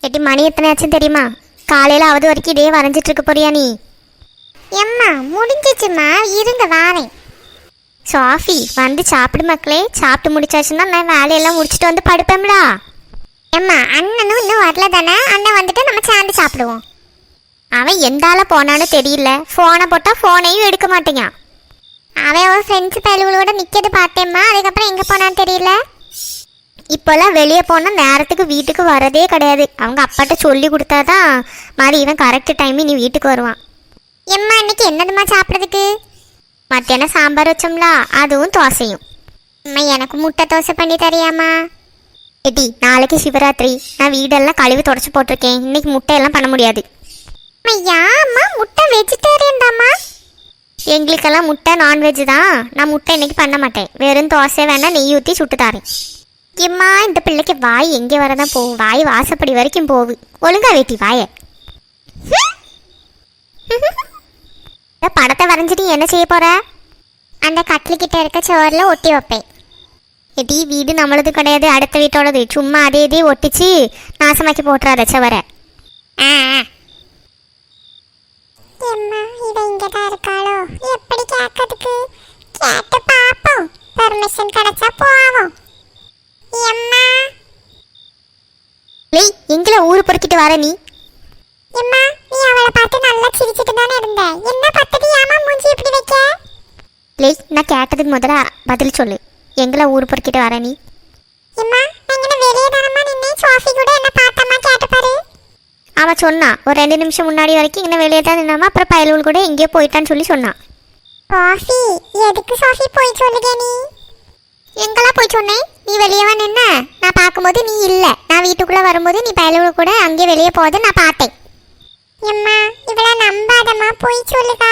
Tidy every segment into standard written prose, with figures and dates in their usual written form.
எட்டி மணி எத்தனை ஆச்சுன்னு தெரியுமா? காலையில் ஆவது வரைக்கும் இதே வரைஞ்சிட்டு இருக்க போறியா நீ? எம்மா முடிஞ்சிச்சுமா, இருங்க வாரேன். சாஃபி வந்து சாப்பிடு மக்களே. சாப்பிட்டு முடிச்சாச்சுன்னா நான் வேலையெல்லாம் முடிச்சுட்டு வந்து படுப்பேன்டா. எம்மா அண்ணனும் இன்னும் வரல தானே? அண்ணன் வந்துட்டு நம்ம சேர்ந்து சாப்பிடுவோம். அவன் எந்தால போனான்னு தெரியல. ஃபோனை போட்டால் ஃபோனையும் எடுக்க மாட்டேங்கான். அவன் ஒரு ஃப்ரெண்ட்ஸ் பயலுகளோட நிற்கிறது பார்த்தேம்மா. அதுக்கப்புறம் எங்கே போனான்னு தெரியல. இப்போல்லாம் வெளியே போனால் நேரத்துக்கு வீட்டுக்கு வரதே கிடையாது. அவங்க அப்பாட்ட சொல்லி கொடுத்தாதான் மாதிரி இவன் கரெக்ட் டைமு நீ வீட்டுக்கு வருவான். எம்மா இன்னைக்கு என்னதுமா சாப்பிட்றதுக்கு? மத்தியானம் சாம்பார் வச்சோம்ல, அதுவும் தோசையும். அம்மா எனக்கு முட்டை தோசை பண்ணி தரியாம்மா? எட்டி நாளைக்கு சிவராத்திரி, நான் வீடெல்லாம் கழுவி தொடச்சி போட்டிருக்கேன். இன்னைக்கு முட்டையெல்லாம் பண்ண முடியாது. அம்மா முட்டை வெஜிடேரியன் தாம்மா. எங்களுக்கெல்லாம் முட்டை நான்வெஜ் தான். நான் முட்டை இன்னைக்கு பண்ண மாட்டேன். வெறும் தோசை வேணா நெய் ஊற்றி சுட்டு தாரேன். எம்மா இந்த பிள்ளைக்கு வாய் எங்கே வரதான் போகும்? வாய் வாசப்படி வரைக்கும் போகுது. ஒழுங்கா வேட்டி வாய. படத்தை வரைஞ்சிட்டு என்ன செய்ய போற? அந்த கட்லிக்கிட்ட இருக்க சோறில் ஒட்டி வைப்பேன். எட்டி வீடு நம்மளது கிடையாது, அடுத்த வீட்டோடது. சும்மா அதே இதே ஒட்டிச்சு நாசமாக்கி போட்டுறாத சவரை. எம்மா இவ இங்கே தான் இருக்காளோ? எப்படி கேட்கறதுக்கு? கேட்டு பார்ப்போம். பெர்மிஷன் கிடைச்சா போவோம். எம்மா லேய் எங்களை ஊரு பொறுக்கிட்டு வர நீ? எம்மா நீ அவளை பார்த்து நல்லா சிரிச்சிட்டு தானே இருந்த. என்ன பத்தடி ஏமா மூஞ்சி இப்படி வைக்க? லேய் நான் கேட்டதுக்கு முதல்ல பதில் சொல்லு. எங்களை ஊரு பொறுக்கிட்டு வர நீ? எம்மா நான் வெளியே தானம்மா நின்று சோஃபி கூட என்ன பார்த்தம்மா கேட்டு பாரு. அவன் சொன்னான் ஒரு 2 நிமிஷம் முன்னாடி வரைக்கும் இங்கே வெளியே தான் நின்னாமா, அப்புறம் பயலூர் கூட எங்கேயோ போயிட்டான்னு சொல்லி சொன்னான். சோஃபி எதுக்கு சோஃபி போய் சொல்லுங்க? நீ எங்கெல்லாம் போய் சொன்னேன்? நீ வெளியவா நின்ன? நான் பார்க்கும்போது நீ இல்லை. நான் வீட்டுக்குள்ளே வரும்போது நீ பயலூர் கூட அங்கேயே வெளியே போகுது நான் பார்த்தேன். எம்மா இவளை நம்பாதம்மா, போய் சொல்லுதா?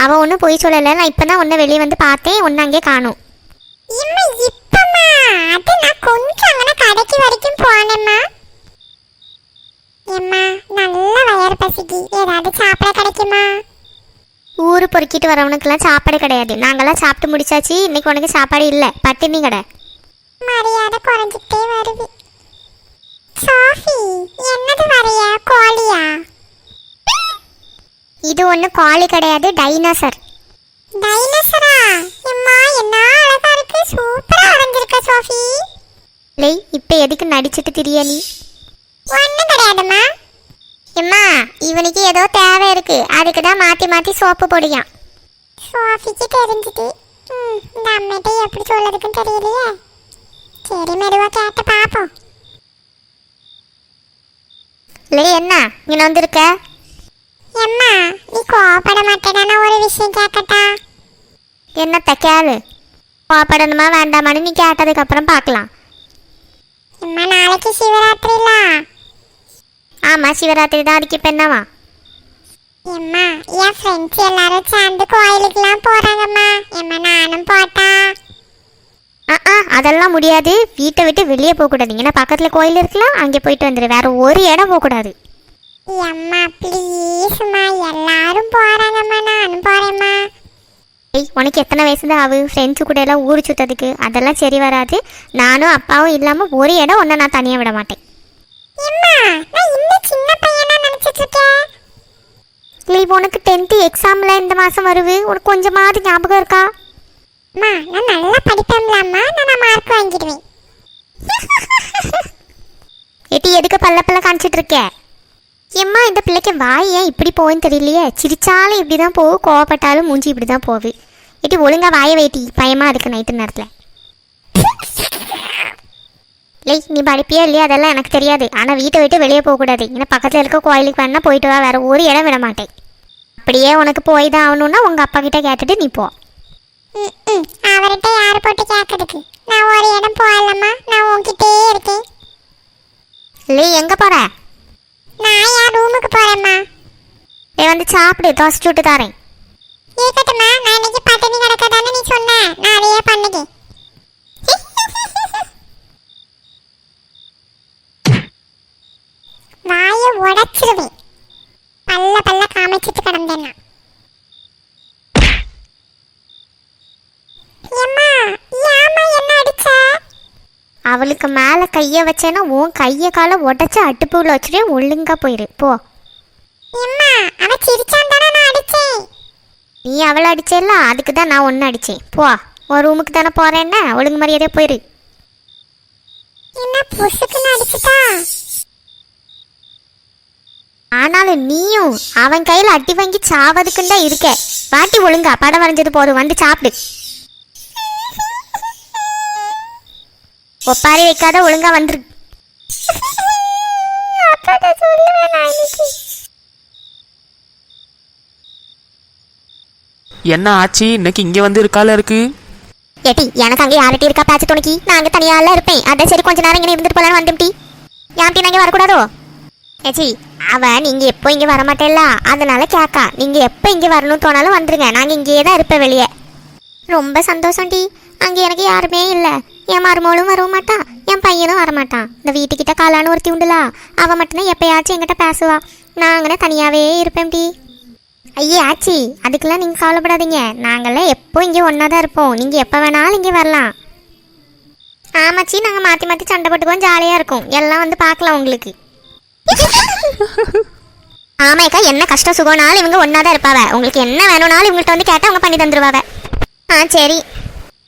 அவன் ஒன்றும் போய் சொல்லலை. நான் இப்போ தான் ஒன்று வெளியே வந்து பார்த்தேன், ஒன்று அங்கே காணும். எம்மா இப்பம்மா அது நான் கொஞ்சம் அங்கே கடைக்கு வரைக்கும் போனேம்மா. எம்மா நல்ல வயறு பசிக்கு, ஏதாவது சாப்பிட கிடைக்குமா? ஊரு பொறுக்கிட்டு வரவனுக்கெல்லாம் சாப்பாடு கிடையாது. நாங்கள்லாம் சாப்பிட்டு முடிச்சாச்சு. இன்னைக்கு உனக்கு சாப்பாடு இல்லை, பட்டினி கடை. மரியாதை குறைஞ்சிட்டே வருது. சோஃபி என்னது வரைய? கோழியா? இது ஒன்று கோழி கிடையாது, டைனோசர். டைனோசரா? எம்மா என்ன அழகா இருக்கு, சூப்பரா வரைஞ்சிருக்க சோஃபி. லேய் இப்போ எதுக்கு நடிச்சிட்டு திரிய நீ? ஒன்றும் கிடையாதும்மா. எம்மா இவனுக்கு ஏதோ தேவை இருக்கு, அதுக்கு தான் மாற்றி மாற்றி சோப்பு போடுயான். சோஃபிக்கு தெரிஞ்சுட்டு இந்த அம்மிட்ட எப்படி சொல்லதுக்குன்னு தெரியலையே. சரி மெதுவாக கேட்டு பார்ப்போம். லே என்ன இங்கே வந்திருக்க? எம்மா நீ கோவப்பட மாட்டேனா? ஒரு விஷயம் கேட்கட்டா? என்ன தைக்காது? கோவப்படணுமா வேண்டாமான்னு நீ கேட்டதுக்கப்புறம் பார்க்கலாம். எம்மா நாளைக்கு சிவராத்திரில? ஆமாம் சிவராத்திரி தான். அதுக்கு இப்போ என்னவா? எம்மா என் ஃப்ரெண்ட்ஸ் எல்லாரும் சேர்ந்து கோயிலுக்குலாம் போகிறாங்கம்மா. எம்மா நானும் போட்டா? அதெல்லாம் முடியாது. வீட்டை விட்டு வெளியே போகக்கூடாது. ஏன்னா பக்கத்தில் கோயில் இருக்கலாம், அங்கே போயிட்டு வந்துடு. வேற ஒரு இடம் போகக்கூடாது. எம்மா ப்ளீஸ்மா, எல்லாரும் போகிறாங்கம்மா, நானும் போகிறேம்மா. ஏய் உனக்கு எத்தனை வயசு தான் ஆகு ஃப்ரெண்ட்ஸு கூட எல்லாம் ஊர் சுற்றதுக்கு? அதெல்லாம் சரி வராது. நானும் அப்பாவும் இல்லாமல் ஒரு இடம் ஒன்று நான் தனியாக விட மாட்டேன். எம்மா நான் இன்னும் சின்ன பையனா நினைச்சிட்டு இருக்கேன். இல்லை உனக்கு 10th எக்ஸாமில் இந்த மாதம் வருது. உனக்கு கொஞ்சமாவது ஞாபகம் இருக்கா? அம்மா நான் நல்லா படிப்பேன்லாம்மா, நான் மார்க் வாங்கிடுவேன். எட்டி எதுக்கு பல்ல காமிச்சிட்டு இருக்க? எம்மா இந்த பிள்ளைக்கு வாய் ஏன் இப்படி போகுன்னு தெரியலையே. சிரிச்சாலும் இப்படி தான் போகும், கோவப்பட்டாலும் மூஞ்சி இப்படி தான் போகுது. எட்டி ஒழுங்கா வாயை வைட்டி, பயமாக இருக்கு நைட்டு நேரத்தில். லை நீ படிப்பியா இல்லையா அதெல்லாம் எனக்கு தெரியாது. ஆனால் வீட்டை விட்டு வெளியே போகக்கூடாது. ஏன்னா பக்கத்தில் இருக்க கோயிலுக்கு வேணா போயிட்டு வா, வேறு ஒரு இடம் விட மாட்டேன். அப்படியே உனக்கு போய் தான் ஆகணுன்னா உங்கள் அப்பா கிட்டே கேட்டுட்டு நீ போ. அவர்கிட்ட யார் போட்டு கேட்கறதுக்கு? நான் ஒரு இடம் போகலாமா? நான் உன்கிட்டே இருக்கேன். இல்லை எங்கே போகிற? நான் என் ரூமுக்கு போகிறேம்மா. வந்து சாப்பிடு, தோசை சுட்டு தாரேன். இருக்கட்டும்மா, நான் இன்னைக்கு பட்டினி கிடக்கதானே நீ சொன்ன, நான் அதையே பண்ணுறேன். வாயை உடைச்சிருவேன். பல்ல காமிச்சிட்டு கிடந்தேன்னா. அவளுக்கு மேலே கையை வச்சேன்னா உன் கையை காலை உடச்சி அடுப்புல வச்சுட்டு ஒழுங்கா போயிரு போ. எம்மா அவ சிரிச்சான் தானே நான் அடிச்சேன். நீ அவளை அடிச்சேல்ல, அதுக்கு தான் நான் ஒன்று அடித்தேன். போ, ஒரு ரூமுக்கு தானே போகிறேன்னா ஒழுங்கு மரியாதையே போயிரு. என்ன புசுக்குன்னு அடிச்சுட்டா? ஆனாலும் நீயும் அவன் கையில் அடி வாங்கி சாவதுக்குன்னு தான் இருக்க. வாட்டி ஒழுங்கா படம் வரைஞ்சது போதும், வந்து சாப்பிடு. ஒப்பாரி வைக்காத, ஒழுங்கா வந்துரு. அப்பாட்ட சொல்லுவேன் நான் இன்னைக்கு. என்ன ஆச்சு இன்னைக்கு இங்கே வந்து இருக்கால இருக்கு? ஏட்டி எனக்கு அங்கே யார்ட்டி இருக்கா பேச்சு துணைக்கி? நான் அங்கே தனியால இருப்பேன். அதான் சரி கொஞ்ச நேரம் இங்கே இருந்துட்டு போலான்னு வந்தேன். டீ யார்ட்டி நான் இங்கே வரக்கூடாதோ? ஏச்சி அவன் நீங்கள் எப்போ இங்கே வரமாட்டேல்ல, அதனால கேக்கா. நீங்கள் எப்போ இங்கே வரணும்னு தோணாலும் வந்துருங்க, நாங்கள் இங்கேயே தான் இருப்பேன் வெளியே. ரொம்ப சந்தோஷம் டி. அங்கே எனக்கு யாருமே இல்லை. என் மருமகளும் வரவும் மாட்டான், என் பையனும் வரமாட்டான். இந்த வீட்டுக்கிட்ட காலான்னு ஒருத்தி உண்டுலா, அவள் மட்டும்தான் எப்பயாச்சும் என்கிட்ட பேசுவா. நான் அங்கே தனியாகவே இருப்பேன் டி. ஐயே ஆச்சி, அதுக்கெல்லாம் நீங்கள் கவலைப்படாதீங்க. நாங்களாம் எப்போ இங்கே ஒன்றா தான் இருப்போம். நீங்கள் எப்போ வேணாலும் இங்கே வரலாம். ஆமாச்சி, நாங்கள் மாற்றி மாற்றி சண்டை போட்டுக்குவோம், ஜாலியாக இருக்கும். எல்லாம் வந்து பார்க்கலாம் உங்களுக்கு. ஆமாக்கா, என்ன கஷ்டம் சுகம்னாலும் இவங்க ஒன்றா தான் இருப்பாவ. உங்களுக்கு என்ன வேணும்னாலும் இவங்கள்ட்ட வந்து கேட்டால் அவங்க பண்ணி தந்துடுவாவ. ஆ சரி.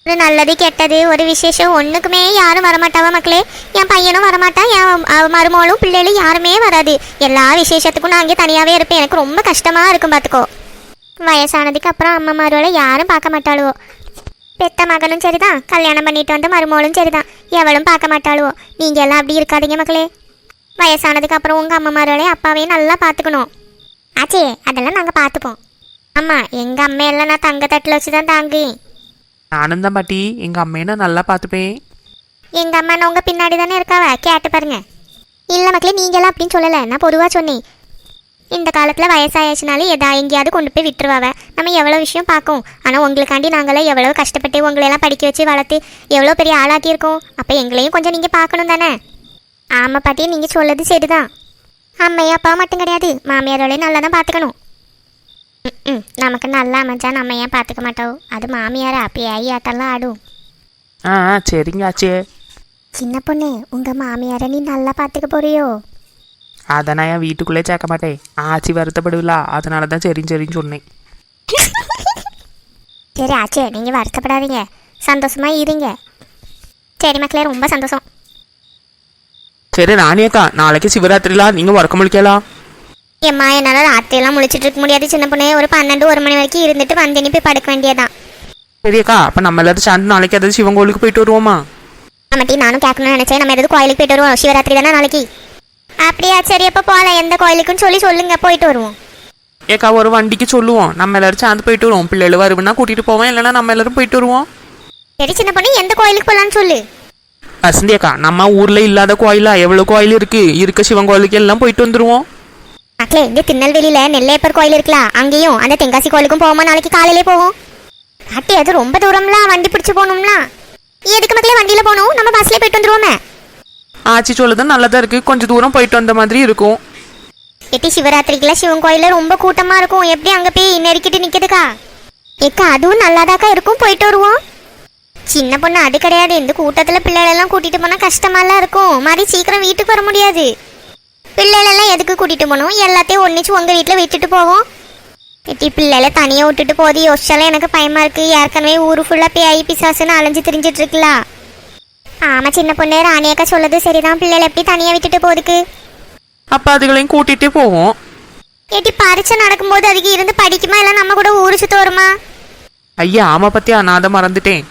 ஒரு நல்லது கெட்டது ஒரு விசேஷம் ஒன்றுக்குமே யாரும் வரமாட்டாவா மக்களே. என் பையனும் வரமாட்டான், என் மருமகளும் பிள்ளைகளும் யாருமே வராது. எல்லா விசேஷத்துக்கும் நான் அங்கே தனியாகவே இருப்பேன். எனக்கு ரொம்ப கஷ்டமாக இருக்கும் பார்த்துக்கோ. வயசானதுக்கு அப்புறம் அம்மா மருமகளை யாரும் பார்க்க மாட்டாளுவோ. பெத்த மகனும் சரிதான், கல்யாணம் பண்ணிட்டு வந்த மருமகளும் சரிதான், எவளும் பார்க்க மாட்டாளுவோ. நீங்கள் எல்லாம் அப்படி இருக்காதீங்க மக்களே. வயசானதுக்கு அப்புறம் உங்கள் அம்மா மருமகளையும் அப்பாவையும் நல்லா பார்த்துக்கணும். ஆச்சே, அதெல்லாம் நாங்கள் பார்த்துப்போம். ஆமாம், எங்கள் அம்மையெல்லாம் நான் தங்க தட்டில் வச்சு தான் தாங்குவேன். நானும் தான் பாட்டி, எங்கள் அம்மையை நான் நல்லா பார்த்துப்பேன். எங்கள் அம்மா நான் உங்கள் பின்னாடி தானே இருக்காவ, கேட்டு பாருங்க. இல்லை மக்களே, நீங்களாம் அப்படின்னு சொல்லலை, நான் பொதுவாக சொன்னேன். இந்த காலத்தில் வயசாயாச்சுனாலும் எங்கேயாவது கொண்டு போய் விட்டுருவாவ. நம்ம எவ்வளோ விஷயம் பார்க்கும். ஆனால் உங்களுக்காண்டி நாங்களாம் எவ்வளோ கஷ்டப்பட்டு உங்களையெல்லாம் படிக்க வச்சு வளர்த்து எவ்வளோ பெரிய ஆளாக்கியிருக்கோம். அப்போ எங்களையும் கொஞ்சம் நீங்கள் பார்க்கணும் தானே. ஆமாம் பாட்டி, நீங்கள் சொல்லது சரிதான். அம்மையா அப்பா மட்டும் கிடையாது, மாமியாரோடையும் நல்லா தான் பார்த்துக்கணும். நமக்கு நல்லா அமைச்சா நம்ம ஏன் பார்த்துக்க மாட்டோம். அது மாமியாரா பேய் ஆட்டெல்லாம் ஆடும். ஆ சரிங்க ஆச்சே. சின்ன பொண்ணு, உங்கள் மாமியாரை நீ நல்லா பார்த்துக்க போறியோ? அதை நான் என் வீட்டுக்குள்ளே சேர்க்க மாட்டேன். ஆச்சி வருத்தப்படுவில்ல, அதனால தான் சரின்னு சொன்னேன். சரி ஆச்சே, நீங்கள் வருத்தப்படாதீங்க, சந்தோஷமாக இருங்க. சரி மக்களே, ரொம்ப சந்தோஷம். சரி ராணியக்கா, நாளைக்கு சிவராத்திரிலாம் நீங்கள் உறக்க முடிக்கலாம். ஏம்மா, என்னால் ராத்திரியெல்லாம் முழிச்சிட்டு இருக்க முடியாது சின்ன பொண்ணு. ஒரு 12-1 மணி வரைக்கும் இருந்துட்டு வந்து போய் படுக்க வேண்டியதான். சரியாக்கா, அப்போ நம்ம எல்லாரும் சேர்ந்து நாளைக்கு ஏதாவது சிவன் கோயிலுக்கு போயிட்டு வருவோமா? ஆமாட்டி, நானும் கேட்கணும்னு நினச்சேன். நம்ம எதாவது கோயிலுக்கு போயிட்டு வருவோம், சிவராத்திரி தானே நாளைக்கு. அப்படியா, சரி அப்போ போகலாம். எந்த கோயிலுக்குன்னு சொல்லுங்க, போயிட்டு வருவோம். ஏக்கா, ஒரு வண்டிக்கு சொல்லுவோம், நம்ம எல்லாரும் சேர்ந்து போயிட்டு வருவோம். பிள்ளைகள் வருவுன்னா கூட்டிகிட்டு போவோம், இல்லைன்னா நம்ம எல்லாரும் போயிட்டு வருவோம். சரி சின்ன பொண்ணு, எந்த கோயிலுக்கு போகலான்னு சொல்லு. வசந்தியக்கா, நம்ம ஊரில் இல்லாத கோயிலா எவ்வளோ கோயில் இருக்க சிவன் கோயிலுக்கு எல்லாம் போயிட்டு வந்துடுவோம். மக்களே, இந்த திருநெல்வேலியில் நெல்லையப்பர் கோயில் இருக்கலாம், அங்கேயும் அந்த தென்காசி கோயிலுக்கும் போவோமா? நாளைக்கு காலையிலே போவோம். அட்டி, அது ரொம்ப தூரம்லாம், வண்டி பிடிச்சி போகணும்லாம். எதுக்கு மக்களே வண்டியில் போகணும், நம்ம பஸ்லேயே போயிட்டு வந்துருவோமே. ஆச்சி சொல்லுது நல்லதா இருக்கு, கொஞ்சம் தூரம் போயிட்டு வந்த மாதிரி இருக்கும். எட்டி, சிவராத்திரிக்குலாம் சிவன் கோயிலில் ரொம்ப கூட்டமாக இருக்கும். எப்படி அங்கே போய் நெருக்கிட்டு நிற்கிறதுக்கா? ஏக்கா, அதுவும் நல்லாதாக்கா இருக்கும், போயிட்டு வருவோம். சின்ன பொண்ணு, அது கிடையாது. இந்த கூட்டத்தில் பிள்ளைகளெல்லாம் கூட்டிகிட்டு போனால் கஷ்டமாலாம் இருக்கும். மாதிரி சீக்கிரம் வீட்டுக்கு வர முடியாது. பிள்ளைகளெல்லாம் எதுக்கு கூட்டிகிட்டு போகணும்? எல்லாத்தையும் ஒன்றிச்சு உங்கள் வீட்டில் விட்டுட்டு போவோம். எட்டி, பிள்ளைகளை தனியாக விட்டுட்டு போது யோசிச்சாலும் எனக்கு பயமாக இருக்குது. ஏற்கனவே ஊர் ஃபுல்லாக பேய் பிசாசுன்னு அலைஞ்சு திரிஞ்சிட்டு இருக்கலாம். ஆமாம் சின்ன பொண்ணு, ராணியக்கா சொல்லது சரிதான். பிள்ளைகளை எப்படி தனியாக விட்டுட்டு போகுதுக்கு? அப்போ அதுகளையும் கூட்டிகிட்டே போவோம். எட்டி, பரீட்சை நடக்கும்போது அதுக்கு இருந்து படிக்குமா, இல்லை நம்ம கூட ஊர் சுத்த வருமா? ஐயா ஆமாம் பத்தியா, நான் அதை மறந்துட்டேன்.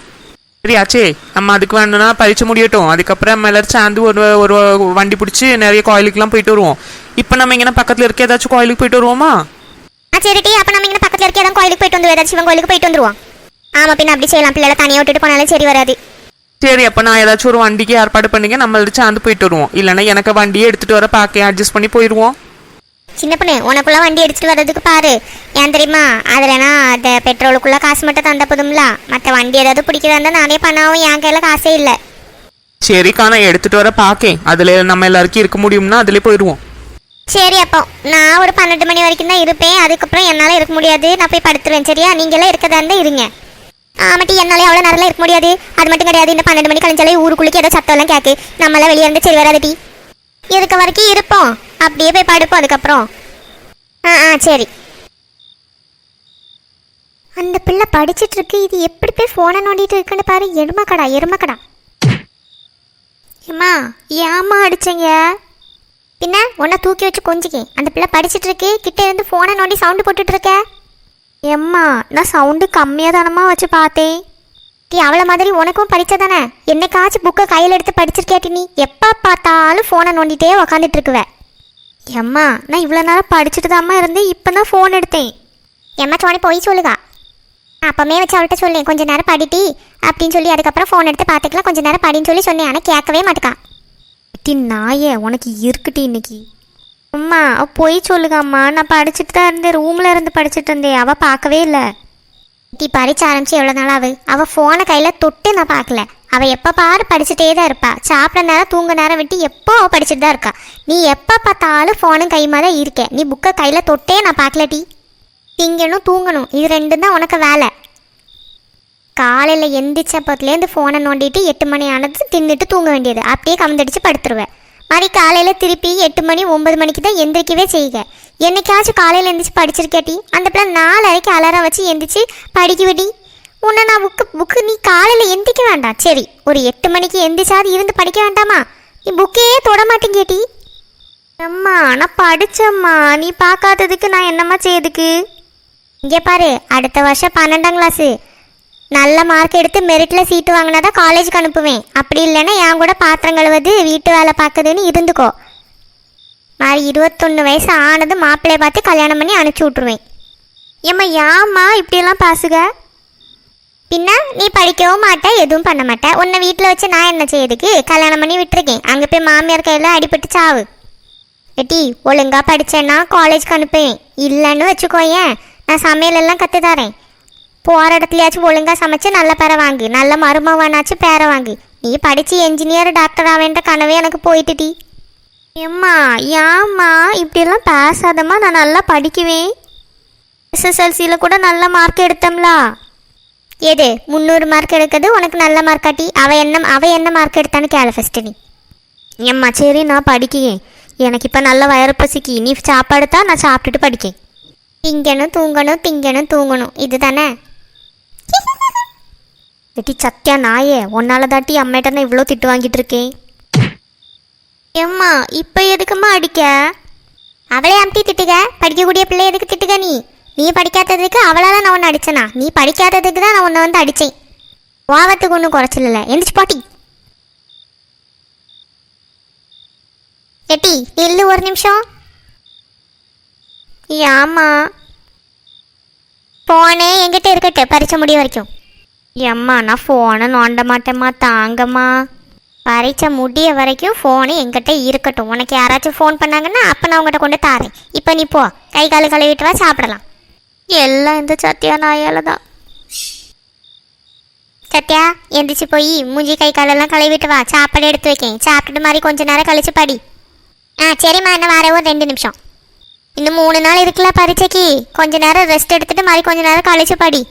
சரியாச்சே, நம்ம அதுக்கு வேணும்னா பறிச்சு முடியட்டும். அதுக்கப்புறம் நம்ம எல்லாரும் சேர்ந்து ஒரு வண்டி பிடிச்சி நிறைய கோயிலுக்குலாம் போயிட்டு வருவோம். இப்போ நம்ம இங்கே பக்கத்தில் இருக்க ஏதாச்சும் கோயிலுக்கு போயிட்டு வருவோமா? சரிட்டி, அப்போ நம்ம இங்கே பக்கத்தில் இருக்க ஏதாவது கோயிலுக்கு போயிட்டு வந்து ஏதாச்சும் சிவன் கோயிலுக்கு போயிட்டு வந்துருவோம். ஆமாம், பின்ன அப்படி செய்யலாம். பிள்ளைகளை தனியாக விட்டுட்டு போனாலும் சரி வராது. சரி, அப்போ நான் ஏதாச்சும் ஒரு வண்டிக்கு ஏற்பாடு பண்ணிங்க, நம்ம எல்லாரும் சேர்ந்து போயிட்டு வருவோம். இல்லைன்னா எனக்கு வண்டியே எடுத்துகிட்டு வர பார்க்க அட்ஜஸ்ட் பண்ணி போயிடுவோம். சின்ன பொண்ணு, உனக்குள்ள வண்டி எடுத்துட்டு வர்றதுக்கு பாரு. ஏன் தெரியுமா? அதுலனா அந்த பெட்ரோலுக்குள்ள காசு மட்டும் தந்த போதும்ல. மற்ற வண்டி ஏதாவது பிடிக்கிறதா இருந்தால் நானே பண்ணாவும் என் கையில் காசே இல்லை. சரிக்கா, நான் எடுத்துகிட்டு வர பார்க்கேன். அதில் நம்ம எல்லாருக்கும் இருக்க முடியும்னா அதிலே போயிடுவோம். சரி, அப்போ நான் ஒரு 12 மணி வரைக்கும் தான் இருப்பேன். அதுக்கப்புறம் என்னால் இருக்க முடியாது, நான் போய் படுத்துருவேன். சரியா? நீங்களாம் இருக்கதா இருந்தால் இருங்க. ஆமாட்டி என்னாலே அவ்வளோ நேரம்லாம் இருக்க முடியாது. அது மட்டும் கிடையாது, இந்த 12 மணி கழிஞ்சாலே ஊருக்குள்ளுக்கு ஏதோ சத்தம்லாம் கேட்கு. நம்மளாம் வெளியே இருந்து சரி வராது டி. இருக்க வரைக்கும் இருப்போம், அப்படியே போய் படுப்போம் அதுக்கப்புறம். சரி. அந்த பிள்ளை படிச்சிட்டு இருக்கு, இது எப்படி போய் ஃபோனை நோண்டிட்டு இருக்குன்னு பாரு. எருமக்கடா. ஏம்மா ஏம்மா அடிச்சீங்க? பின்ன உன்னை தூக்கி வச்சு கொஞ்சிக்கேன். அந்த பிள்ளை படிச்சிட்டு இருக்கு, கிட்ட இருந்து ஃபோனை நோண்டி சவுண்டு போட்டுட்டு இருக்க. ஏம்மா நான் சவுண்டு கம்மியாக தானம்மா வச்சு பார்த்தேன். நீ அவளை மாதிரி உனக்கும் படித்ததானே? என்னைக்காச்சும் புக்கை கையில் எடுத்து படிச்சிருக்கேட்டி? நீ எப்போ பார்த்தாலும் ஃபோனை நோண்டிட்டே உக்காந்துட்டு இருக்குவ. ஏம்மா நான் இவ்வளோ நேரம் படிச்சுட்டு தாம்மா இருந்தேன், இப்போ தான் ஃபோன் எடுத்தேன். ஏம்மா சோனி போய் சொல்லுகா. அப்பமே வச்சு அவள்கிட்ட சொல்லேன் கொஞ்சம் நேரம் படிட்டி அப்படின்னு சொல்லி, அதுக்கப்புறம் ஃபோன் எடுத்து பார்த்துக்கலாம் கொஞ்சம் நேரம் படின்னு சொல்லி சொன்னேன். ஆனால் கேட்கவே மாட்டுக்கா. நாயே உனக்கு இருக்குட்டி இன்னைக்கு. அம்மா அவள் போய் சொல்லுகாம்மா, நான் படிச்சுட்டு தான் இருந்தேன், ரூமில் இருந்து படிச்சுட்டு இருந்தேன், அவள் பார்க்கவே இல்லை. டீ பறிச்சு ஆரம்பிச்சு எவ்வளோ நாள் அவள் ஃபோனை கையில் தொட்டு நான் பார்க்கல. அவள் எப்போ பாரு படிச்சுட்டே தான் இருப்பா. சாப்பிட்ற நேரம் தூங்க நேரம் விட்டு எப்போ அவள் படிச்சுட்டு தான் இருக்கா. நீ எப்போ பார்த்தாலும் ஃபோனும் கைமா தான் இருக்கேன். நீ புக்கை கையில் தொட்டே நான் பார்க்கல டீ. திங்கணும் தூங்கணும், இது ரெண்டும் தான் உனக்கு வேலை. காலையில் எந்திரிச்சப்பத்துலேருந்து ஃபோனை நோண்டிட்டு 8 மணி ஆனது தின்னுட்டு தூங்க வேண்டியது. அப்படியே கவுந்தடிச்சு படுத்துருவேன். மாதிரி காலையில் திருப்பி 8 மணி 9 மணிக்கு தான் எந்திரிக்கவே செய்யுங்க. என்னைக்காச்சும் காலையில் எந்திரிச்சு படிச்சிருக்கேட்டி? அந்த பிள்ளை 4:30க்கு அலாரம் வச்சு எந்திரிச்சு படிக்க விடி. உன்னை நான் புக்கு நீ காலையில் எந்திரிக்க வேண்டாம் சரி, ஒரு 8 மணிக்கு எந்திரிச்சாது இருந்து படிக்க வேண்டாமா? நீ புக்கே தொட மாட்டேங்கேட்டி. அம்மா நான் படித்தம்மா, நீ பார்க்காததுக்கு நான் என்னம்மா செய்யுதுக்கு? இங்கே பாரு, அடுத்த வருஷம் 12ஆம் கிளாஸு நல்ல மார்க் எடுத்து மெரிட்டில் சீட்டு வாங்கினா தான் காலேஜுக்கு அனுப்புவேன். அப்படி இல்லைன்னா என் கூட பாத்திரம் கழுவது வீட்டு வேலை பார்க்குதுன்னு இருந்துக்கோ. மாதிரி 21 வயசு ஆனது மாப்பிள்ளையை பார்த்து கல்யாணம் பண்ணி அனுப்பிச்சி விட்ருவேன். ஏம்மா இப்படியெல்லாம் பாசுக? பின்ன நீ படிக்கவும் மாட்டே, எதுவும் பண்ண மாட்டேன். உன்னை வீட்டில் வச்சு நான் என்ன செய்யறதுக்கு? கல்யாணம் பண்ணி விட்டுருக்கேன், அங்கே போய் மாமியார் கையில் அடிபட்டு சாவு. எட்டி ஒழுங்காக படித்தேன்னா காலேஜுக்கு அனுப்புவேன். இல்லைன்னு வச்சுக்கோயேன், நான் சமையலெல்லாம் கற்று தரேன். போகிற இடத்துலையாச்சும் ஒழுங்காக சமைச்சு நல்ல பேரை வாங்கு, நல்ல மருமவனாச்சும் பேரை வாங்கு. நீ படித்து என்ஜினியர் டாக்டர் ஆவேன்ற கனவே எனக்கு போயிட்டுடி. ஏம்மா இப்படியெல்லாம் பேசாதம்மா, நான் நல்லா படிக்குவேன். SSLCயில் கூட நல்ல மார்க் எடுத்தோம்லா. எது 300 மார்க் எடுக்கிறது உனக்கு நல்ல மார்க்காட்டி? அவ என்ன மார்க் எடுத்தான்னு கேளு ஃபஸ்ட்டு நீ. ஏம்மா சரி நான் படிக்கேன், எனக்கு இப்போ நல்ல வயிறு பசிக்கு. நீ சாப்பாடு தான், நான் சாப்பிட்டுட்டு படிக்கேன். திங்கணும் தூங்கணும் இது தானே? எட்டி சத்தியா நாயே, உன்னால தாட்டி அம்மாட்ட நான் இவ்வளோ திட்டு வாங்கிட்டு இருக்கேன். ஏம்மா இப்போ எதுக்கும்மா அடிக்க? அவளே அம்பி திட்டுக, படிக்கக்கூடிய பிள்ளை எதுக்கு திட்டுக? நீ படிக்காததுக்கு அவளால் நான் உன்னை அடிச்சேனா? நீ படிக்காததுக்கு தான் நான் உன்னை வந்து அடித்தேன். வாவத்துக்கு ஒன்றும் குறைச்சல. எந்திரிச்சு பாட்டி. எட்டி நில்லு ஒரு நிமிஷம். ஏம்மா ஃபோனே என்கிட்ட இருக்கட்டு பரிச்சை முடிய வரைக்கும். ஏம்மா நான் ஃபோனை நோண்ட மாட்டேம்மா, தாங்கம்மா. பரிச்சை முடிய வரைக்கும் ஃபோனு என்கிட்ட இருக்கட்டும். உனக்கு யாராச்சும் ஃபோன் பண்ணாங்கன்னா அப்போ நான் உங்கள்கிட்ட கொண்டு தாரேன். இப்போ நீ போ, கை கால் கழுவிட்டு வா, சாப்பிடலாம். எல்லாம் இந்த சத்யா நாயால தான். சத்யா எந்திரிச்சு போய் மூஞ்சி கை காலெல்லாம் கழுவிட்டு வா, சாப்பாடு எடுத்து வைக்கேன். சாப்பிட்டுட்டு மாதிரி கொஞ்சம் நேரம் கழிச்சு படி. சரிம்மா, என்ன வர ஒரு 2 நிமிஷம். இன்னும் 3 நாள் இருக்குல்ல பரீட்சைக்கு, கொஞ்ச நேரம் ரெஸ்ட் எடுத்துட்டு மாதிரி கொஞ்ச நேரம் கழிச்சு படி.